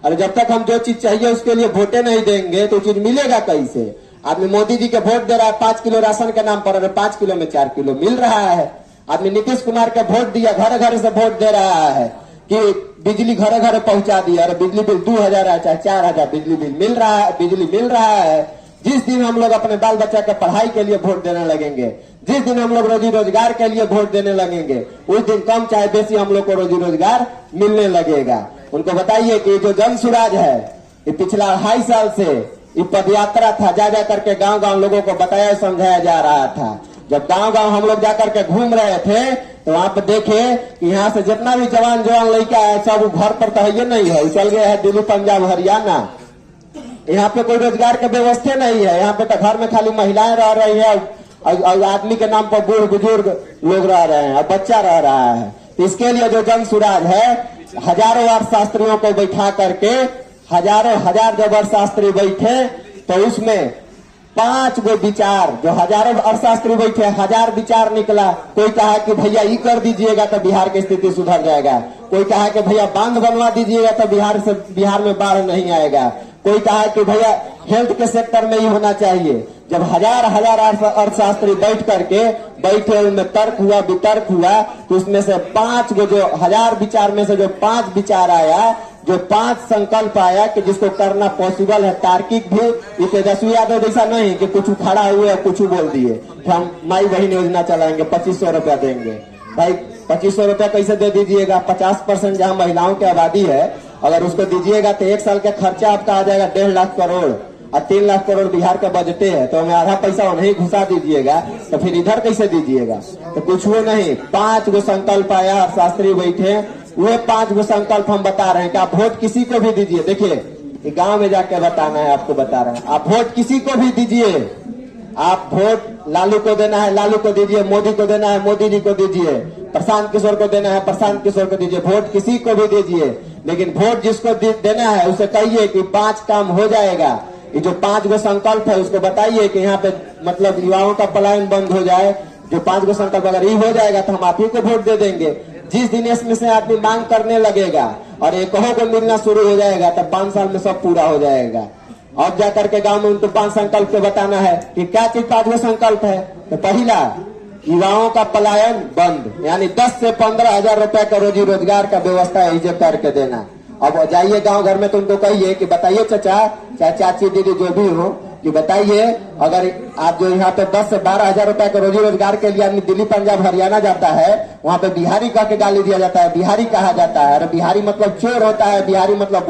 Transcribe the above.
अरे जब तक हम जो चीज चाहिए उसके लिए वोटे नहीं देंगे तो चीज मिलेगा कैसे? आदमी मोदी जी के वोट दे रहा है 5 किलो राशन के नाम पर, अरे 5 किलो में 4 किलो मिल रहा है। आदमी नीतीश कुमार के वोट दिया, घर घर से वोट दे रहा है कि बिजली घर घर पहुंचा दिया, अरे बिजली बिल 2000 है चाहे 4000 बिजली बिल मिल रहा है, बिजली मिल रहा है। जिस दिन हम लोग अपने बाल बच्चा के पढ़ाई के लिए वोट देने लगेंगे, जिस दिन हम लोग रोजी रोजगार के लिए वोट देने लगेंगे, उस दिन कम चाहे बेसी हम लोग को रोजी रोजगार मिलने लगेगा। उनको बताइए कि जो जन सुराज है ये पिछला 2.5 साल से ये पदयात्रा था, जा जा करके गांव गांव लोगों को बताया समझाया जा रहा था। जब गांव गांव हम लोग जाकर के घूम रहे थे तो वहां पे देखे कि यहाँ से जितना भी जवान लड़का है सब घर पर तो है नहीं है, चल गया है दिल्ली पंजाब हरियाणा। यहाँ पे कोई रोजगार की व्यवस्था नहीं है, यहाँ पे तो घर में खाली महिलाएं रह रही है और आदमी के नाम पर बूढ़ बुजुर्ग लोग रह रहे हैं और बच्चा रह रहा है। तो इसके लिए जो जन सुराज है, हजारों अर्थशास्त्रियों को बैठा करके, हजार जब अर्थशास्त्री बैठे तो उसमें 5 गो विचार, जो हजारों अर्थशास्त्री बैठे 1000 विचार निकला। कोई कहा कि भैया ये कर दीजिएगा तो बिहार की स्थिति सुधर जाएगा, कोई कहा कि भैया बांध बनवा दीजिएगा तो बिहार में बाढ़ नहीं आएगा, कोई कहा कि भैया हेल्थ के सेक्टर में ही होना चाहिए। जब हजार अर्थशास्त्री बैठ करके बैठे, उनमें तर्क हुआ वितर्क हुआ तो उसमें से 5 गो, जो 1000 विचार में से जो 5 विचार आया, जो 5 संकल्प आया कि जिसको करना पॉसिबल है, तार्किक भी। ये तेजस्वी यादव जैसा नहीं कि कुछ खड़ा हुए और कुछ बोल दिए कि हम माई बहन योजना चलाएंगे 2500 रुपया देंगे। भाई 2500 रुपया कैसे दे दीजिएगा? 50% जहाँ महिलाओं की आबादी है, अगर उसको दीजिएगा तो 1 साल का खर्चा आपका आ जाएगा 1.5 लाख करोड़ और 3 लाख करोड़ बिहार का बजटे है, तो हमें आधा पैसा उन्हें घुसा दीजिएगा तो फिर इधर कैसे दीजिएगा? तो कुछ वो नहीं, 5 गो संकल्प आया, शास्त्री बैठे, वो 5 गो संकल्प हम बता रहे हैं कि आप वोट किसी को भी दीजिए। देखिए गांव में जाके बताना है, आपको बता रहे हैं, आप वोट किसी को भी दीजिए। आप वोट लालू को देना है लालू को दीजिए, मोदी को देना है मोदी जी को दीजिए, प्रशांत किशोर को देना है प्रशांत किशोर को दीजिए, वोट किसी को भी दीजिए। लेकिन वोट जिसको देना है उसे कहिए कि 5 काम हो जाएगा। ये जो 5 गो संकल्प है उसको बताइए कि यहाँ पे मतलब युवाओं का पलायन बंद हो जाए। जो 5 गो संकल्प अगर ये हो जाएगा तो हम आप ही को वोट दे देंगे। जिस दिन इसमें से आदमी मांग करने लगेगा और एक को मिलना शुरू हो जाएगा तब 5 साल में सब पूरा हो जाएगा। और जाकर के गांव में उनको 5 संकल्प को बताना है कि क्या चीज 5 गो संकल्प है। तो पहला, युवाओं का पलायन बंद, यानी 10 से 15 हजार रुपए का रोजी रोजगार का व्यवस्था है करके देना। अब जाइए गांव घर में तो उनको कहिए कि बताइए चाचा चाहे चाची दीदी जो भी हो कि बताइए, अगर आप जो यहाँ पे 10 से 12 हजार रुपए के रोजी रोजगार के लिए आदमी दिल्ली पंजाब हरियाणा जाता है, वहाँ पे बिहारी कह के गाली दिया जाता है, बिहारी कहा जाता है। अरे बिहारी मतलब चोर होता है, बिहारी मतलब